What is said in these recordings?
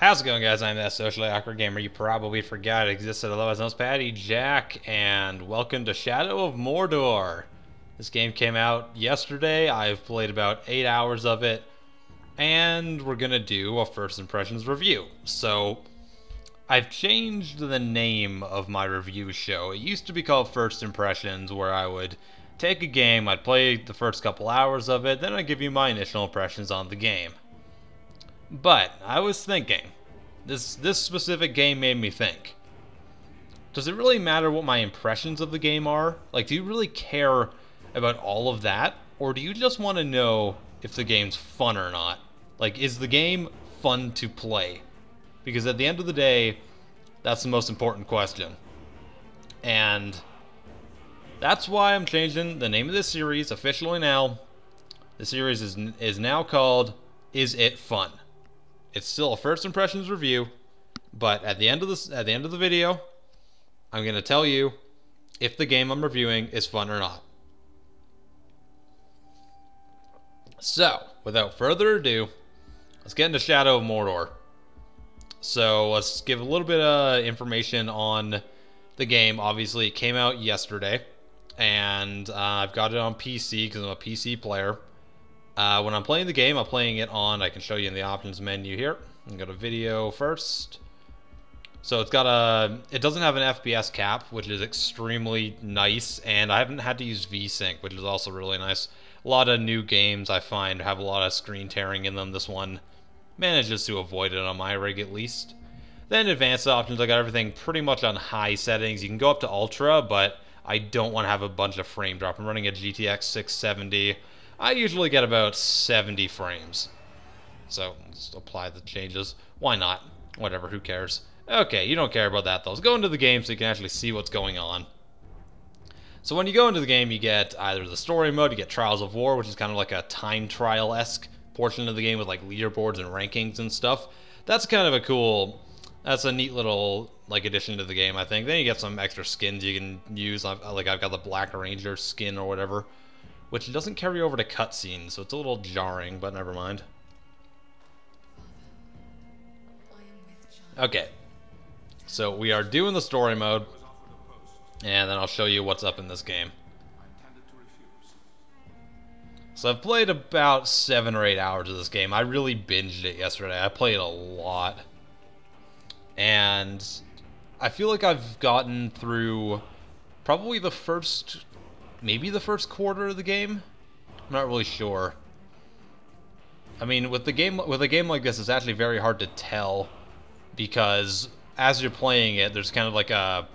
How's it going, guys? I'm that socially awkward gamer you probably forgot existed, otherwise known as IAmPattyJack, and welcome to Shadow of Mordor. This game came out yesterday. I've played about 8 hours of it, and we're gonna do a first impressions review. So, I've changed the name of my review show. It used to be called First Impressions, where I would take a game, I'd play the first couple hours of it, then I'd give you my initial impressions on the game. But I was thinking, this specific game made me think, does it really matter what my impressions of the game are? Like, do you really care about all of that? Or do you just want to know if the game's fun or not? Like, is the game fun to play? Because at the end of the day, that's the most important question. And that's why I'm changing the name of this series officially now. The series is now called Is It Fun? It's still a first impressions review, but at the end of the video, I'm gonna tell you if the game I'm reviewing is fun or not. So, without further ado, let's get into Shadow of Mordor. So, let's give a little bit of information on the game. Obviously, it came out yesterday, and I've got it on PC because I'm a PC player. When I'm playing the game, I'm playing it on, I can show you in the options menu here. I'm going to go to video first. So it doesn't have an FPS cap, which is extremely nice, and I haven't had to use VSync, which is also really nice. A lot of new games I find have a lot of screen tearing in them. This one manages to avoid it on my rig at least. Then advanced options, I got everything pretty much on high settings. You can go up to ultra, but I don't want to have a bunch of frame drop. I'm running a GTX 670. I usually get about 70 frames. So, let's apply the changes. Why not? Whatever, who cares? Okay, you don't care about that though. Let's go into the game so you can actually see what's going on. So when you go into the game, you get either the story mode, you get Trials of War, which is kind of like a time trial-esque portion of the game with like leaderboards and rankings and stuff. That's kind of a cool, that's a neat little like addition to the game, I think. Then you get some extra skins you can use. Like I've got the Black Ranger skin or whatever, which doesn't carry over to cutscenes, so it's a little jarring, but never mind. Okay, so we are doing the story mode, and then I'll show you what's up in this game. So I've played about 7 or 8 hours of this game. I really binged it yesterday. I played a lot. And I feel like I've gotten through probably the first... maybe the first quarter of the game? I'm not really sure. I mean, with a game like this, it's actually very hard to tell, because as you're playing it, there's kind of like a...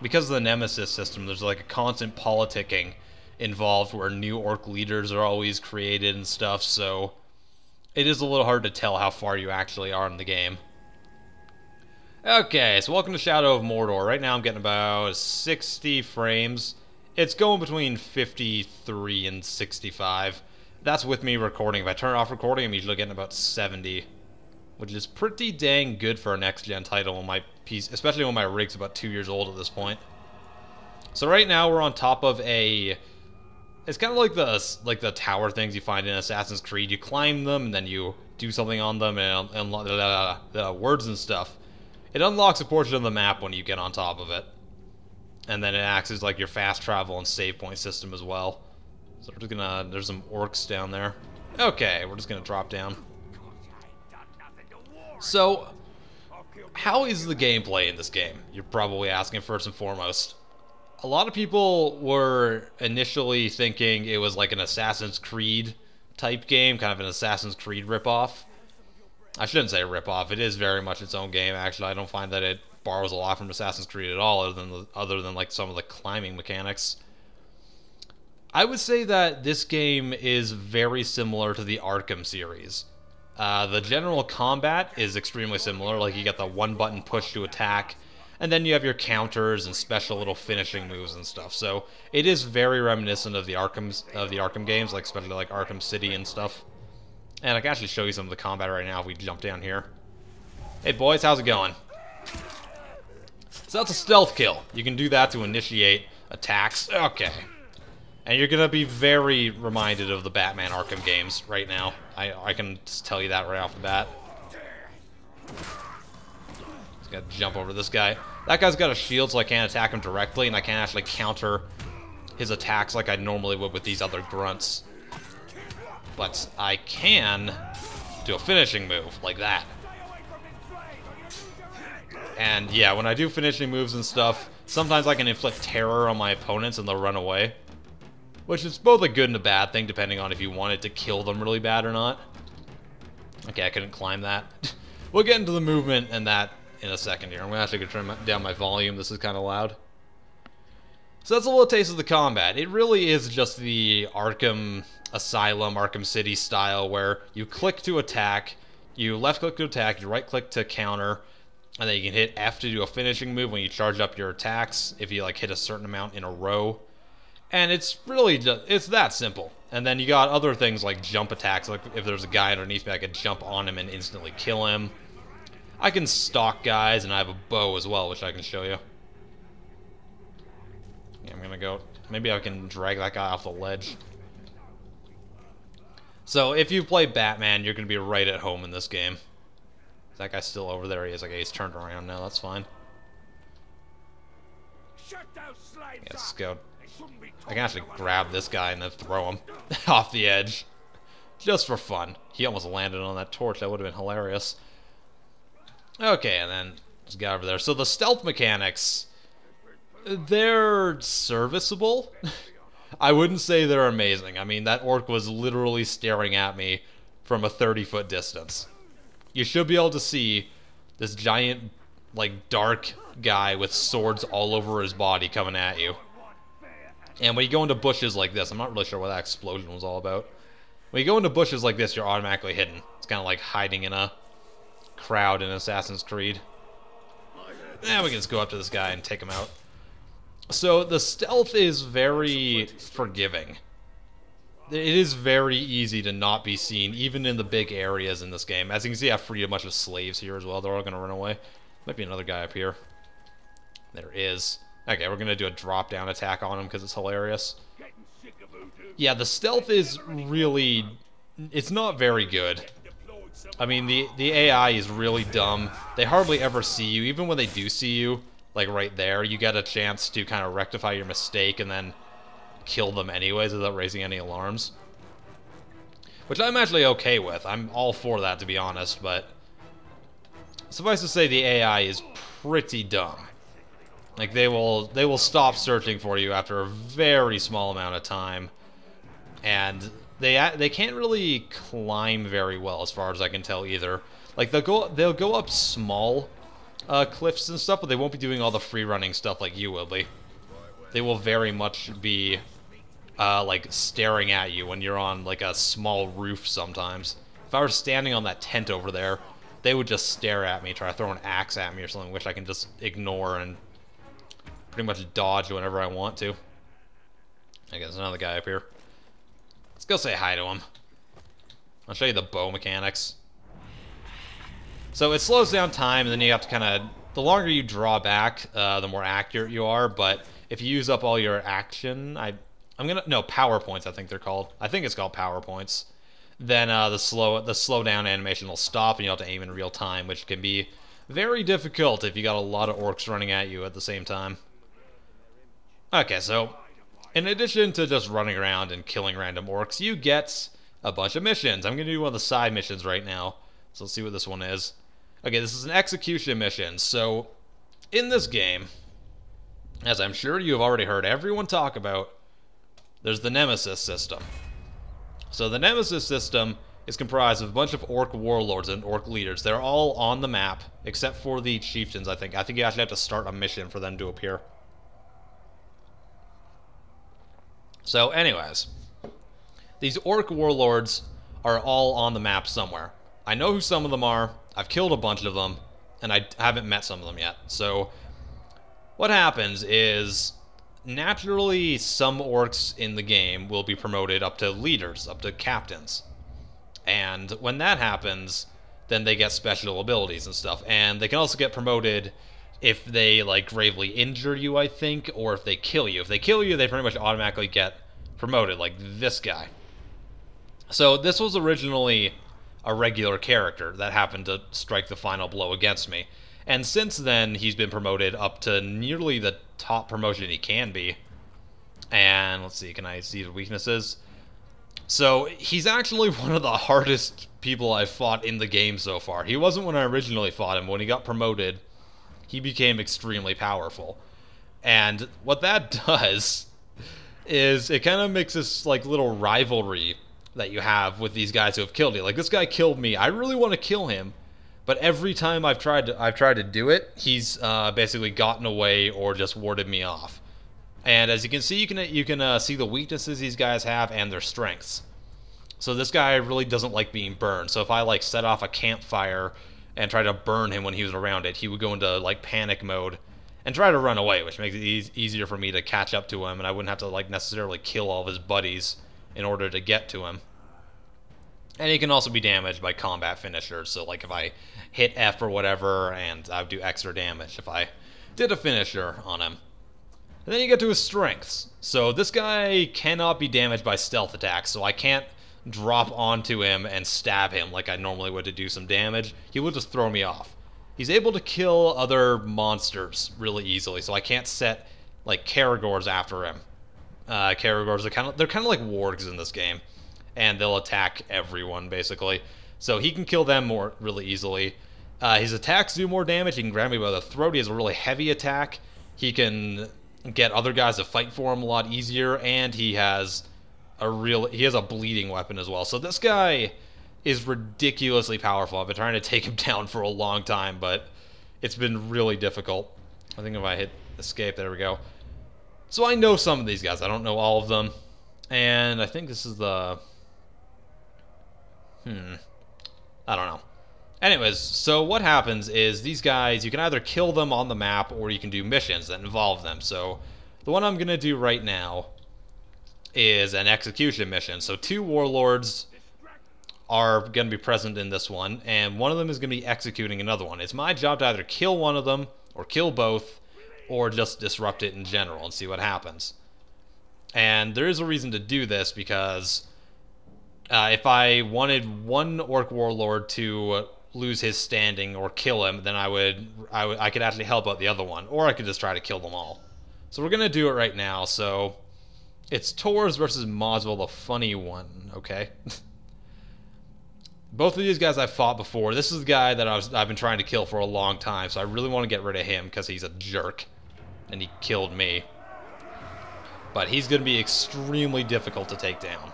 because of the Nemesis system, there's like a constant politicking involved where new orc leaders are always created and stuff, so it is a little hard to tell how far you actually are in the game. Okay, so welcome to Shadow of Mordor. Right now I'm getting about 60 frames. It's going between 53 and 65. That's with me recording. If I turn off recording, I'm usually getting about 70, which is pretty dang good for a next-gen title on my PC, especially when my rig's about 2 years old at this point. So right now we're on top of a... it's kind of like the tower things you find in Assassin's Creed. You climb them, and then you do something on them, and words and stuff. It unlocks a portion of the map when you get on top of it. And then it acts as like your fast travel and save point system as well. So we're just gonna... there's some orcs down there. Okay, we're just gonna drop down. So, how is the gameplay in this game? You're probably asking first and foremost. A lot of people were initially thinking it was like an Assassin's Creed type game, kind of an Assassin's Creed ripoff. I shouldn't say ripoff, it is very much its own game, actually. I don't find that it borrows a lot from Assassin's Creed at all, other than like some of the climbing mechanics. I would say that this game is very similar to the Arkham series. The general combat is extremely similar. Like, you get the one-button push to attack, and then you have your counters and special little finishing moves and stuff. So it is very reminiscent of the Arkham games, like especially like Arkham City and stuff. And I can actually show you some of the combat right now if we jump down here. Hey boys, how's it going? So that's a stealth kill. You can do that to initiate attacks. Okay. And you're gonna be very reminded of the Batman Arkham games right now. I can just tell you that right off the bat. gonna jump over this guy. That guy's got a shield, so I can't attack him directly, and I can't actually counter his attacks like I normally would with these other grunts. But I can do a finishing move, like that. And yeah, when I do finishing moves and stuff, sometimes I can inflict terror on my opponents and they'll run away. Which is both a good and a bad thing, depending on if you wanted to kill them really bad or not. Okay, I couldn't climb that. We'll get into the movement and that in a second here. I'm gonna have to turn down my volume, this is kind of loud. So that's a little taste of the combat. It really is just the Arkham Asylum, Arkham City style, where you click to attack, you left click to attack, you right click to counter, and then you can hit F to do a finishing move when you charge up your attacks, if you like hit a certain amount in a row. And it's really just, it's that simple. And then you got other things like jump attacks, like if there's a guy underneath me, I can jump on him and instantly kill him. I can stalk guys, and I have a bow as well, which I can show you. Yeah, I'm gonna go, maybe I can drag that guy off the ledge. So if you play Batman, you're gonna be right at home in this game. Is that guy still over there? He is. Okay, he's turned around now, that's fine. Yeah, let's go. I can actually grab this guy and then throw him off the edge. Just for fun. He almost landed on that torch, that would have been hilarious. Okay, and then this guy over there. So the stealth mechanics, they're serviceable. I wouldn't say they're amazing. I mean, that orc was literally staring at me from a 30-foot distance. You should be able to see this giant, like, dark guy with swords all over his body coming at you. And when you go into bushes like this, I'm not really sure what that explosion was all about. When you go into bushes like this, you're automatically hidden. It's kind of like hiding in a crowd in Assassin's Creed. And we can just go up to this guy and take him out. So the stealth is very forgiving. It is very easy to not be seen, even in the big areas in this game. As you can see, I've freed a bunch of slaves here as well. They're all going to run away. Might be another guy up here. There is. Okay, we're going to do a drop-down attack on him because it's hilarious. Yeah, the stealth is really... it's not very good. I mean, the AI is really dumb. They hardly ever see you. Even when they do see you, like right there, you get a chance to kind of rectify your mistake and then kill them anyways without raising any alarms. Which I'm actually okay with. I'm all for that, to be honest, but suffice to say the AI is pretty dumb. Like, they will stop searching for you after a very small amount of time, and they can't really climb very well, as far as I can tell either. Like, they'll go up small cliffs and stuff, but they won't be doing all the free running stuff like you will be. They will very much be like staring at you when you're on like a small roof sometimes. If I were standing on that tent over there, they would just stare at me, try to throw an axe at me or something, which I can just ignore and pretty much dodge whenever I want to. I guess another guy up here. Let's go say hi to him. I'll show you the bow mechanics. So it slows down time, and then you have to kind of... the longer you draw back, the more accurate you are, but if you use up all your action... no, power points I think they're called. I think it's called power points. Then the slow down animation will stop, and you'll have to aim in real time, which can be very difficult if you got a lot of orcs running at you at the same time. Okay, so in addition to just running around and killing random orcs, you get a bunch of missions. I'm going to do one of the side missions right now, so let's see what this one is. Okay, this is an execution mission. So in this game, as I'm sure you've already heard everyone talk about, there's the Nemesis system. So the Nemesis system is comprised of a bunch of orc warlords and orc leaders. They're all on the map, except for the chieftains, I think. I think you actually have to start a mission for them to appear. So anyways, these orc warlords are all on the map somewhere. I know who some of them are, I've killed a bunch of them, and I haven't met some of them yet. So what happens is, naturally some orcs in the game will be promoted up to leaders, up to captains. And when that happens, then they get special abilities and stuff. And they can also get promoted if they, like, gravely injure you, I think, or if they kill you. If they kill you, they pretty much automatically get promoted, like this guy. So this was originally a regular character that happened to strike the final blow against me. And since then, he's been promoted up to nearly the top promotion he can be. And let's see, can I see the weaknesses? So he's actually one of the hardest people I've fought in the game so far. He wasn't when I originally fought him. When he got promoted, he became extremely powerful. And what that does is it kind of makes this like little rivalry that you have with these guys who have killed you. Like, this guy killed me. I really want to kill him, but every time I've tried to do it, he's basically gotten away or just warded me off. And as you can see, you can see the weaknesses these guys have and their strengths. So this guy really doesn't like being burned. So if I like set off a campfire and try to burn him when he was around it, he would go into like panic mode and try to run away, which makes it easier for me to catch up to him, and I wouldn't have to like necessarily kill all of his buddies in order to get to him. And he can also be damaged by combat finishers, so like if I hit F or whatever, and I would do extra damage if I did a finisher on him. And then you get to his strengths. So this guy cannot be damaged by stealth attacks, so I can't drop onto him and stab him like I normally would to do some damage. He will just throw me off. He's able to kill other monsters really easily, so I can't set like Caragors after him. Caragors are they're kind of like wargs in this game, and they'll attack everyone basically. So he can kill them really easily. His attacks do more damage. He can grab me by the throat. He has a really heavy attack. He can get other guys to fight for him a lot easier, and he has a bleeding weapon as well. So this guy is ridiculously powerful. I've been trying to take him down for a long time, but it's been really difficult. I think if I hit escape, there we go. So I know some of these guys. I don't know all of them. And I think this is the... I don't know. Anyways, so what happens is these guys, you can either kill them on the map or you can do missions that involve them. So the one I'm going to do right now is an execution mission. So 2 warlords are going to be present in this one, and one of them is going to be executing another one. It's my job to either kill one of them or kill both, or just disrupt it in general and see what happens. And there is a reason to do this, because if I wanted one orc warlord to lose his standing or kill him, then I could actually help out the other one, or I could just try to kill them all. So we're gonna do it right now. So it's Tors versus Moswell, the funny one. Okay. Both of these guys I've fought before. This is the guy that I've been trying to kill for a long time, so I really want to get rid of him because he's a jerk, and he killed me. But he's going to be extremely difficult to take down.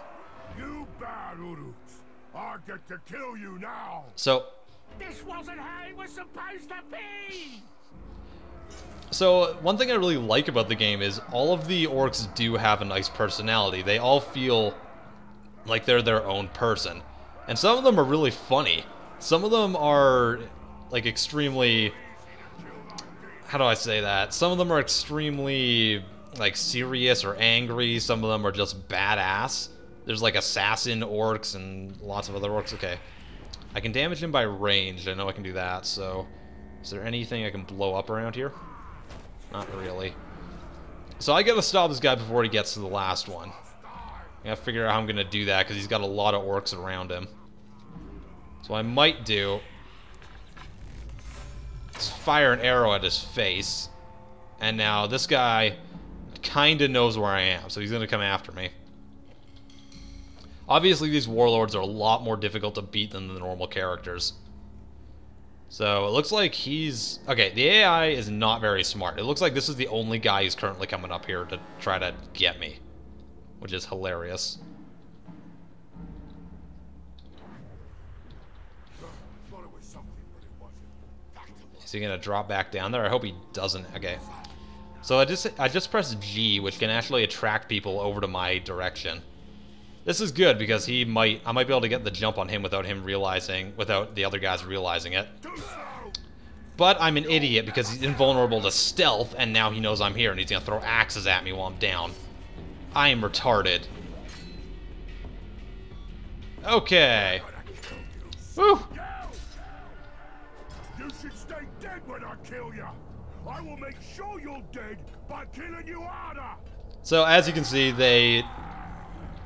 You bad Uruks. I get to kill you now. So this wasn't how it was supposed to be. So one thing I really like about the game is all of the orcs do have a nice personality. They all feel like they're their own person. And some of them are really funny. Some of them are like extremely... How do I say that? Some of them are extremely like serious or angry. Some of them are just badass. There's like assassin orcs and lots of other orcs. Okay. I can damage him by range. I know I can do that. So is there anything I can blow up around here? Not really. So I gotta stop this guy before he gets to the last one. I gotta figure out how I'm gonna do that because he's got a lot of orcs around him. So I might do is fire an arrow at his face. And now this guy kinda knows where I am, so he's gonna come after me. Obviously these warlords are a lot more difficult to beat than the normal characters. So it looks like he's... Okay, the AI is not very smart. It looks like this is the only guy who's currently coming up here to try to get me, which is hilarious. Is he gonna drop back down there? I hope he doesn't. Okay. So I just pressed G, which can actually attract people over to my direction. This is good because I might be able to get the jump on him without the other guys realizing it. But I'm an idiot because he's invulnerable to stealth, and now he knows I'm here, and he's gonna throw axes at me while I'm down. I am retarded. Okay. Woo! You should stay dead when I kill you. I will make sure you're dead by killing you harder. So as you can see, they...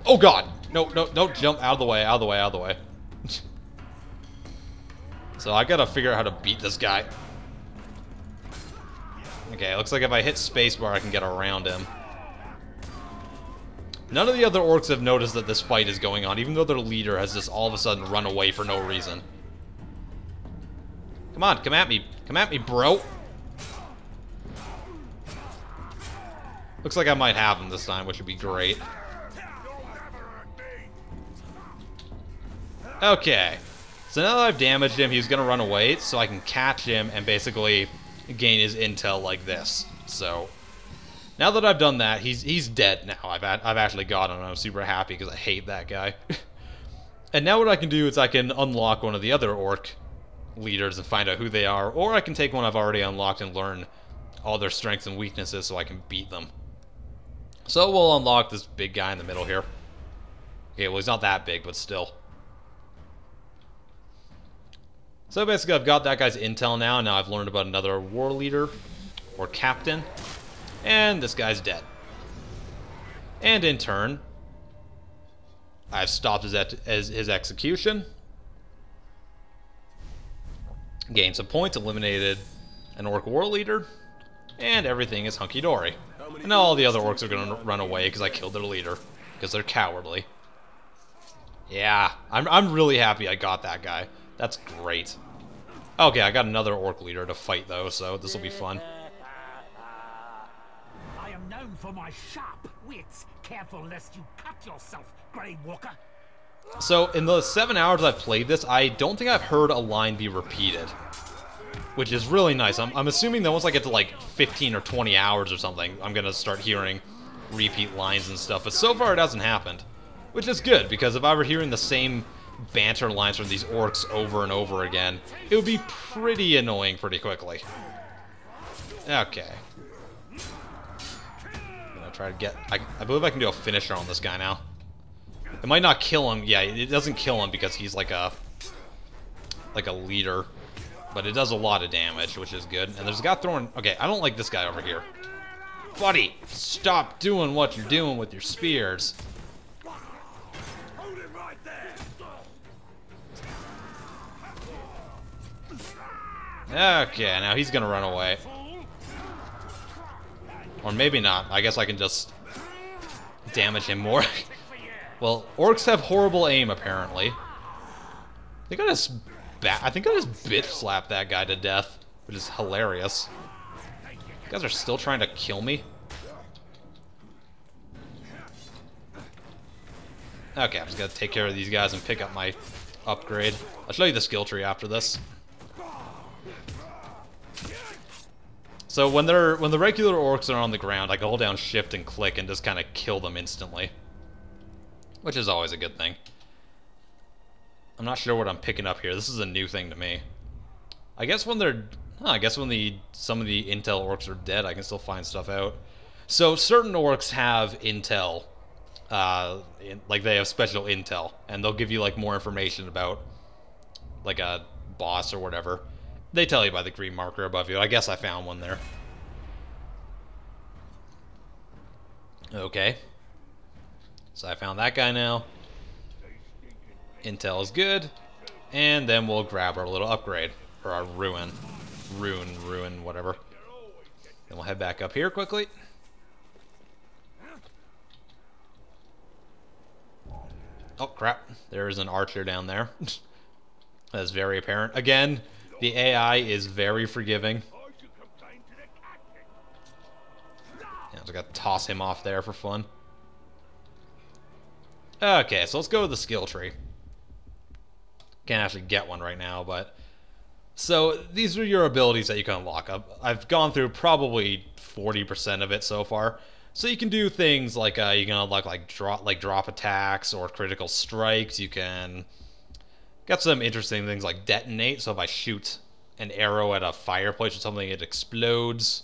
Oh god! No, no, no, jump out of the way, out of the way, out of the way. So I gotta figure out how to beat this guy. Okay, looks like if I hit spacebar, I can get around him. None of the other orcs have noticed that this fight is going on, even though their leader has just all of a sudden run away for no reason. Come on, come at me. Come at me, bro. Looks like I might have him this time, which would be great. Okay. So now that I've damaged him, he's going to run away, so I can catch him and basically gain his intel like this. So now that I've done that, he's dead now. I've actually got him, and I'm super happy because I hate that guy. And now what I can do is I can unlock one of the other orc leaders and find out who they are, or I can take one I've already unlocked and learn all their strengths and weaknesses so I can beat them. So we'll unlock this big guy in the middle here. Okay, well he's not that big, but still. So basically I've got that guy's intel now, and now I've learned about another war leader, or captain, and this guy's dead. And in turn, I've stopped his execution, gained some points, eliminated an orc war leader, and everything is hunky-dory. And now all the other orcs are going to run away because I killed their leader, because they're cowardly. Yeah, I'm really happy I got that guy. That's great. Okay, I got another orc leader to fight though, so this will be fun. I am known for my sharp wits. Careful lest you cut yourself, Grey Walker. So in the 7 hours I've played this, I don't think I've heard a line be repeated, which is really nice. I'm assuming that once I get to like 15 or 20 hours or something, I'm gonna start hearing repeat lines and stuff. But so far it hasn't happened, which is good, because if I were hearing the same banter lines from these orcs over and over again, it would be pretty annoying pretty quickly. Okay. I'm gonna try to get... I believe I can do a finisher on this guy now. It might not kill him. Yeah, it doesn't kill him because he's like a leader. But it does a lot of damage, which is good. And there's a guy throwing... Okay, I don't like this guy over here. Buddy, stop doing what you're doing with your spears. Okay, now he's gonna run away. Or maybe not. I guess I can just damage him more. Well, orcs have horrible aim, apparently. I think I just bitch slapped that guy to death, which is hilarious. You guys are still trying to kill me? Okay, I'm just gonna take care of these guys and pick up my upgrade. I'll show you the skill tree after this. So when the regular orcs are on the ground, I can hold down shift and click and just kind of kill them instantly, which is always a good thing. I'm not sure what I'm picking up here. This is a new thing to me. I guess when they're... I guess when some of the intel orcs are dead, I can still find stuff out. So certain orcs have intel. Like they have special intel. And they'll give you like more information about like a boss or whatever. They tell you by the green marker above you. I guess I found one there. Okay. So I found that guy now. Intel is good. And then we'll grab our little upgrade. Or our ruin, whatever. Then we'll head back up here quickly. Oh, crap. There's an archer down there. That's very apparent. Again, the AI is very forgiving. Yeah, I gotta toss him off there for fun. Okay, so let's go to the skill tree. Can't actually get one right now, but... So, these are your abilities that you can unlock. I've gone through probably 40% of it so far. So you can do things like, you can unlock like drop attacks or critical strikes. You can... Got some interesting things like detonate, so if I shoot an arrow at a fireplace or something, it explodes.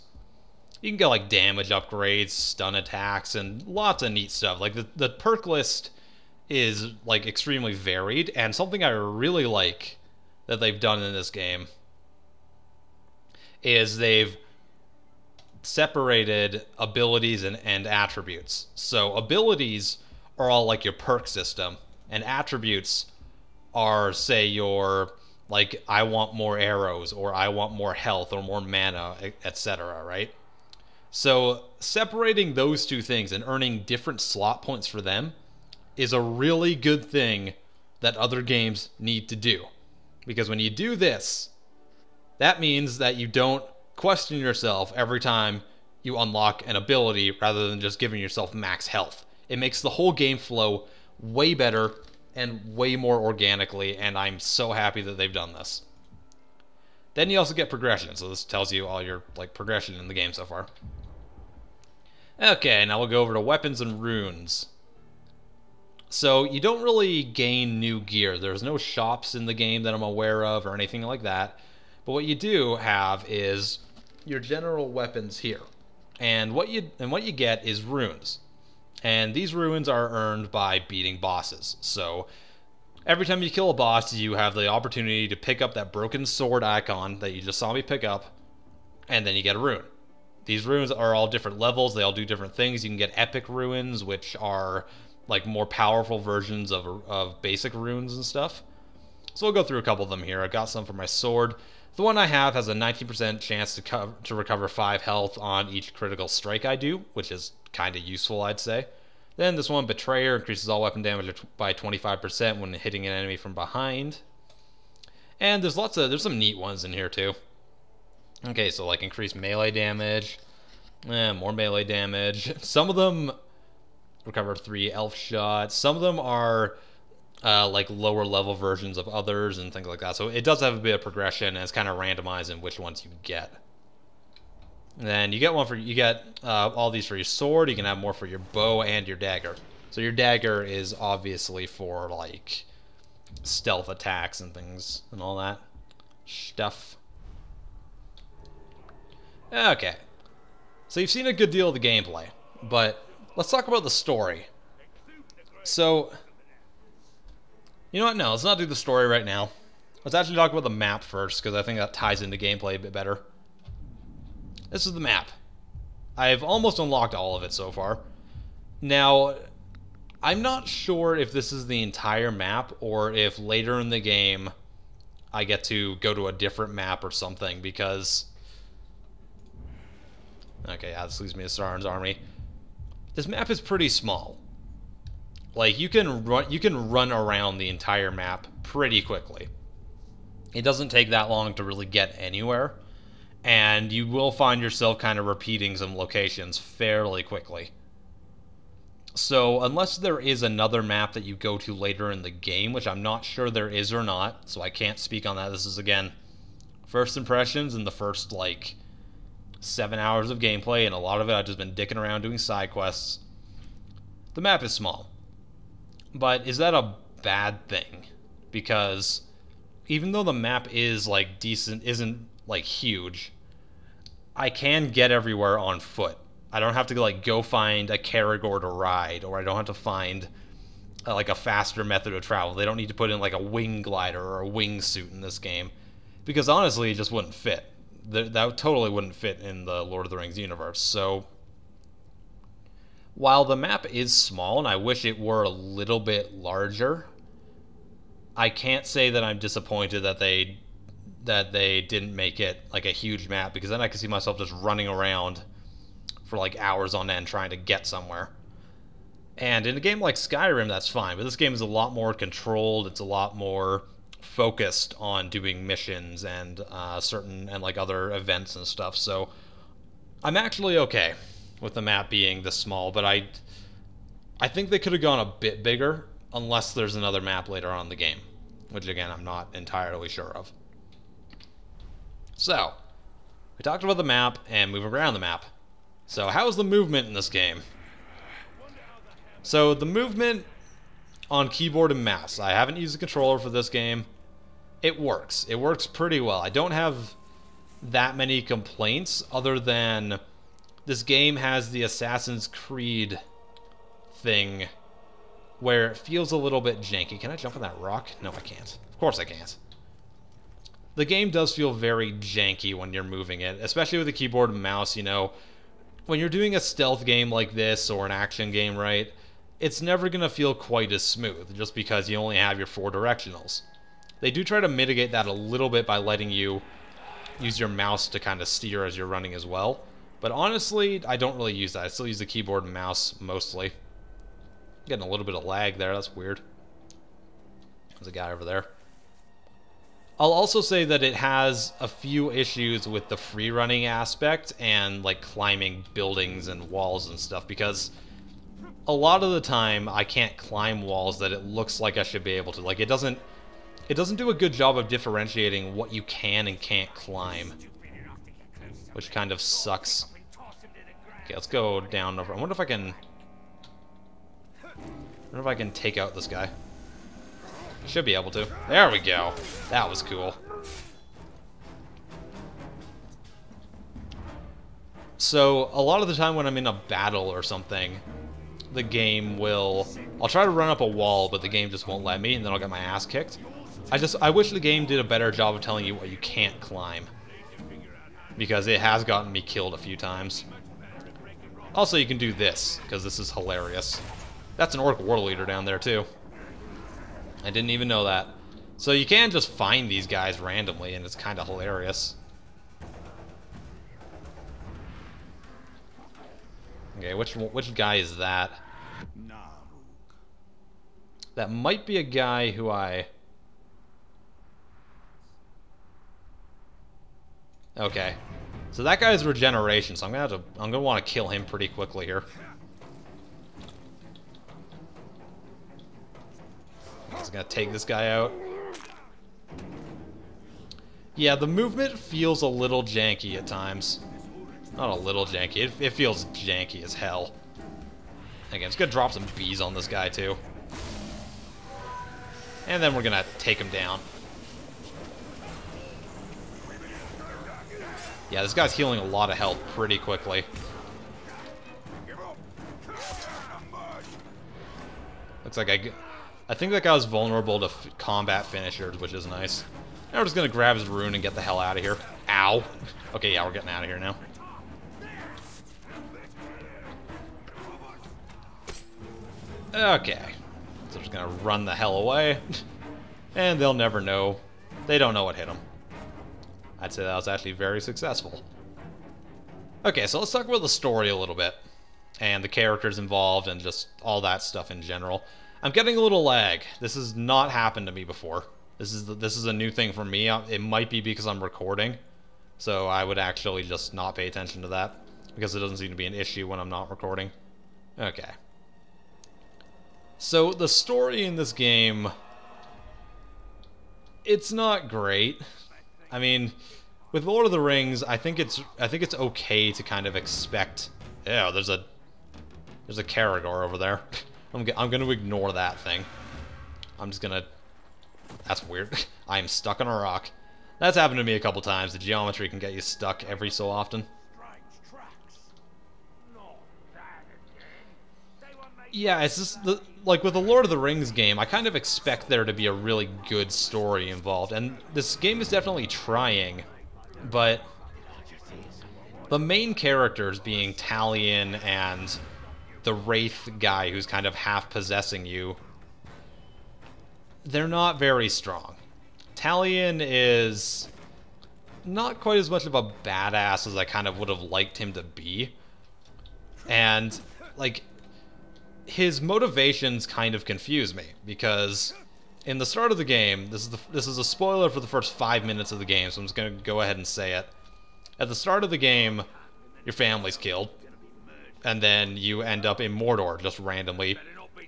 You can get like damage upgrades, stun attacks, and lots of neat stuff. Like the perk list is like extremely varied, and something I really like that they've done in this game is they've separated abilities and attributes. So abilities are all like your perk system, and attributes are, say, your Like, I want more arrows, or I want more health, or more mana, etc., right? So separating those two things and earning different slot points for them is a really good thing that other games need to do. Because when you do this, that means that you don't question yourself every time you unlock an ability rather than just giving yourself max health. It makes the whole game flow way better and way more organically, and I'm so happy that they've done this. Then you also get progression, so this tells you all your like progression in the game so far. Okay, now we'll go over to weapons and runes. So you don't really gain new gear. There's no shops in the game that I'm aware of or anything like that. But what you do have is your general weapons here. And what you get is runes. And these runes are earned by beating bosses. So every time you kill a boss, you have the opportunity to pick up that broken sword icon that you just saw me pick up, and then you get a rune. These runes are all different levels. They all do different things. You can get epic runes, which are like more powerful versions of basic runes and stuff. So we'll go through a couple of them here. I got some for my sword. The one I have has a 19% chance to recover 5 health on each critical strike I do, which is kind of useful, I'd say. Then this one, Betrayer, increases all weapon damage by 25% when hitting an enemy from behind. And there's some neat ones in here too. Okay, so like increased melee damage, more melee damage. Some of them recover 3 elf shots. Some of them are like lower level versions of others and things like that. So it does have a bit of progression, and it's kind of randomized in which ones you get. And then you get all these for your sword. You can have more for your bow and your dagger. So your dagger is obviously for like stealth attacks and things and all that stuff. Okay, so you've seen a good deal of the gameplay, but let's talk about the story. So, you know what? No, let's not do the story right now. Let's actually talk about the map first, because I think that ties into gameplay a bit better. This is the map. I've almost unlocked all of it so far. Now, I'm not sure if this is the entire map, or if later in the game I get to go to a different map or something, because... Okay, yeah, this leads me to Sauron's army. This map is pretty small. Like, you can run around the entire map pretty quickly. It doesn't take that long to really get anywhere, and you will find yourself kind of repeating some locations fairly quickly. So, unless there is another map that you go to later in the game, which I'm not sure there is or not, so I can't speak on that. This is, again, first impressions in the first, like, 7 hours of gameplay, and a lot of it I've just been dicking around doing side quests. The map is small. But is that a bad thing? Because even though the map is like decent, isn't like huge, I can get everywhere on foot. I don't have to like go find a Caragor to ride, or I don't have to find like a faster method of travel. They don't need to put in like a wing glider or a wingsuit in this game, because honestly it just wouldn't fit. That totally wouldn't fit in the Lord of the Rings universe. So while the map is small, and I wish it were a little bit larger, I can't say that I'm disappointed that they didn't make it like a huge map, because then I could see myself just running around for like hours on end trying to get somewhere. And in a game like Skyrim, that's fine, but this game is a lot more controlled. It's a lot more focused on doing missions and certain and like other events and stuff. So I'm actually okay with the map being this small, but I think they could have gone a bit bigger, unless there's another map later on in the game, which again I'm not entirely sure of. So we talked about the map and moving around the map. So how is the movement in this game? So the movement on keyboard and mouse, I haven't used a controller for this game. It works. It works pretty well. I don't have that many complaints, other than this game has the Assassin's Creed thing where it feels a little bit janky. Can I jump on that rock? No, I can't. Of course I can't. The game does feel very janky when you're moving it, especially with the keyboard and mouse. You know, when you're doing a stealth game like this or an action game, right, it's never going to feel quite as smooth, just because you only have your 4 directionals. They do try to mitigate that a little bit by letting you use your mouse to kind of steer as you're running as well. But honestly, I don't really use that. I still use the keyboard and mouse mostly. Getting a little bit of lag there. That's weird. There's a guy over there. I'll also say that it has a few issues with the free running aspect and like climbing buildings and walls and stuff, because a lot of the time I can't climb walls that it looks like I should be able to. Like it doesn't do a good job of differentiating what you can and can't climb, which kind of sucks. Okay, let's go down over. I wonder if I can take out this guy. Should be able to. There we go. That was cool. So, a lot of the time when I'm in a battle or something, the game will... I'll try to run up a wall, but the game just won't let me, and then I'll get my ass kicked. I wish the game did a better job of telling you what you can't climb, because it has gotten me killed a few times. Also, you can do this, because this is hilarious. That's an Orc Warrior Leader down there, too. I didn't even know that. So you can just find these guys randomly, and it's kind of hilarious. Okay, which guy is that? That might be a guy who I... Okay. So that guy's regeneration, so I'm gonna want to kill him pretty quickly here. Just gonna take this guy out. Yeah, the movement feels a little janky at times. Not a little janky, it feels janky as hell. Again, it's gonna drop some bees on this guy too. And then we're gonna take him down. Yeah, this guy's healing a lot of health pretty quickly. Looks like I think that guy was vulnerable to combat finishers, which is nice. Now we're just gonna grab his rune and get the hell out of here. Ow. Okay, yeah, we're getting out of here now. Okay. So we're just gonna run the hell away. And they'll never know. They don't know what hit them. I'd say that was actually very successful. Okay, so let's talk about the story a little bit. And the characters involved and just all that stuff in general. I'm getting a little lag. This has not happened to me before. This is a new thing for me. It might be because I'm recording. So I would actually just not pay attention to that, because it doesn't seem to be an issue when I'm not recording. Okay. So the story in this game, it's not great. I mean, with Lord of the Rings, I think it's okay to kind of expect. Yeah, there's a Caragor over there. I'm gonna ignore that thing. I'm just gonna... That's weird. I am stuck on a rock. That's happened to me a couple times. The geometry can get you stuck every so often. Yeah, it's just... like, with the Lord of the Rings game, I kind of expect there to be a really good story involved. And this game is definitely trying, but... the main characters being Talion and the Wraith guy who's kind of half possessing you, they're not very strong. Talion is not quite as much of a badass as I kind of would have liked him to be. And, like, his motivations kind of confuse me, because in the start of the game, this is a spoiler for the first 5 minutes of the game, so I'm just going to go ahead and say it. At the start of the game, your family's killed, and then you end up in Mordor just randomly,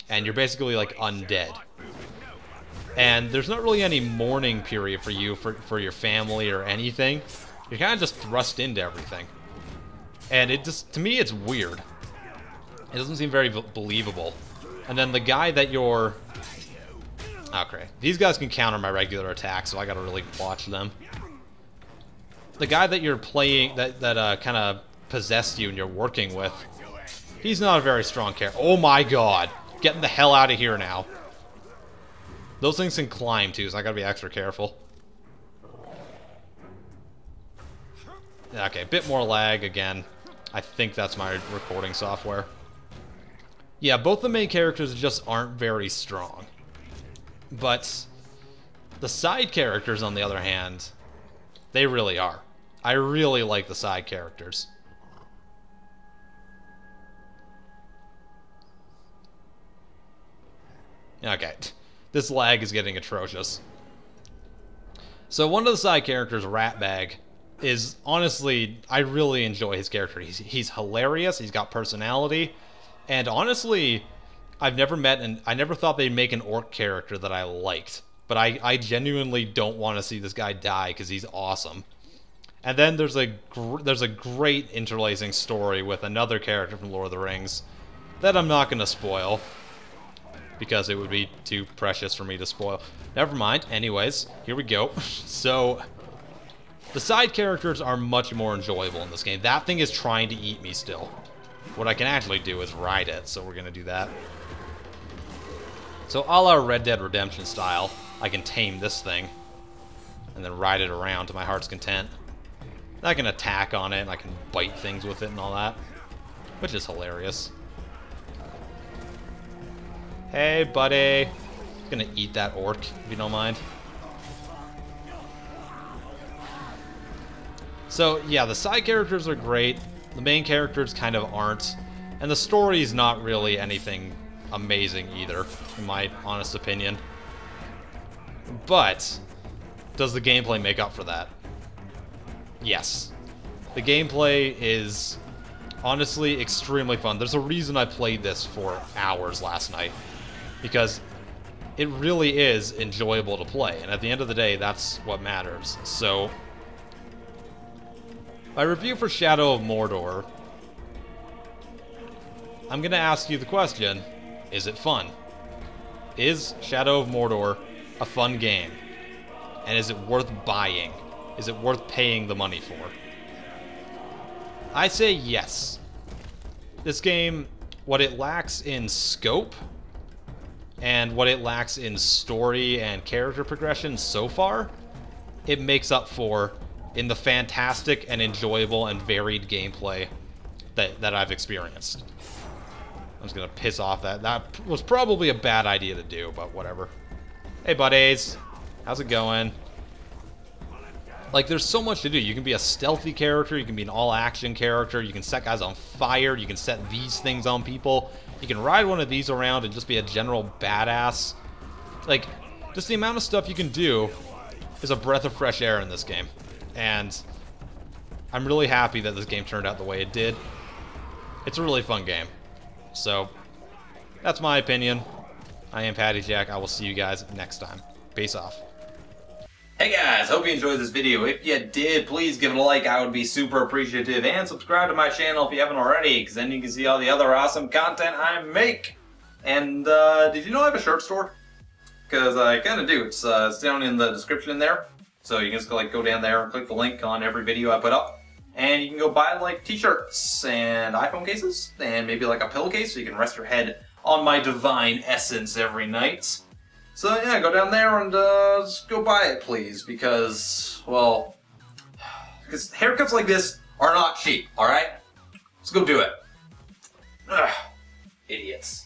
and you're basically like undead. And there's not really any mourning period for you for your family or anything. You're kind of just thrust into everything. And it just, to me, it's weird. It doesn't seem very believable. And then the guy that you're... Okay, these guys can counter my regular attacks, so I gotta really watch them. The guy that you're playing, that kind of possessed you and you're working with, he's not a very strong character. Oh my god! Getting the hell out of here now. Those things can climb too, so I gotta be extra careful. Okay, a bit more lag again. I think that's my recording software. Yeah, both the main characters just aren't very strong. But The side characters, on the other hand, they really are. I really like the side characters. Okay, this lag is getting atrocious. So one of the side characters, Ratbag, is honestly, I really enjoy his character. He's hilarious, he's got personality, and honestly, I've never met, and I never thought they'd make an orc character that I liked. But I genuinely don't want to see this guy die because he's awesome. And then there's a great interlacing story with another character from Lord of the Rings that I'm not going to spoil because it would be too precious for me to spoil. Never mind. Anyways, here we go. So the side characters are much more enjoyable in this game. That thing is trying to eat me still. What I can actually do is ride it, so we're going to do that. So a la Red Dead Redemption style, I can tame this thing and then ride it around to my heart's content. I can attack on it and I can bite things with it and all that, which is hilarious. Hey, buddy. I'm gonna eat that orc, if you don't mind. So, yeah, the side characters are great. The main characters kind of aren't. And the story's not really anything amazing either, in my honest opinion. But does the gameplay make up for that? Yes. The gameplay is honestly extremely fun. There's a reason I played this for hours last night, because it really is enjoyable to play, and at the end of the day, that's what matters. So, my review for Shadow of Mordor, I'm going to ask you the question, is it fun? Is Shadow of Mordor a fun game? And is it worth buying? Is it worth paying the money for? I say yes. This game, what it lacks in scope, and what it lacks in story and character progression so far, it makes up for in the fantastic and enjoyable and varied gameplay that I've experienced. I'm just gonna piss off that was probably a bad idea to do, but whatever. Hey buddies, how's it going? Like, there's so much to do. You can be a stealthy character, you can be an all-action character, you can set guys on fire, you can set these things on people, you can ride one of these around and just be a general badass. Like, just the amount of stuff you can do is a breath of fresh air in this game. And I'm really happy that this game turned out the way it did. It's a really fun game. So, that's my opinion. I am PattyJack. I will see you guys next time. Peace off. Hey guys, hope you enjoyed this video. If you did, please give it a like. I would be super appreciative. And subscribe to my channel if you haven't already, because then you can see all the other awesome content I make. And did you know I have a shirt store? Because I kind of do. It's down in the description there. So you can just go down there and click the link on every video I put up. And you can go buy like t-shirts and iPhone cases and maybe like a pillowcase so you can rest your head on my divine essence every night. So yeah, go down there and just go buy it, please, because, well, because haircuts like this are not cheap, alright? Let's go do it. Ugh, idiots.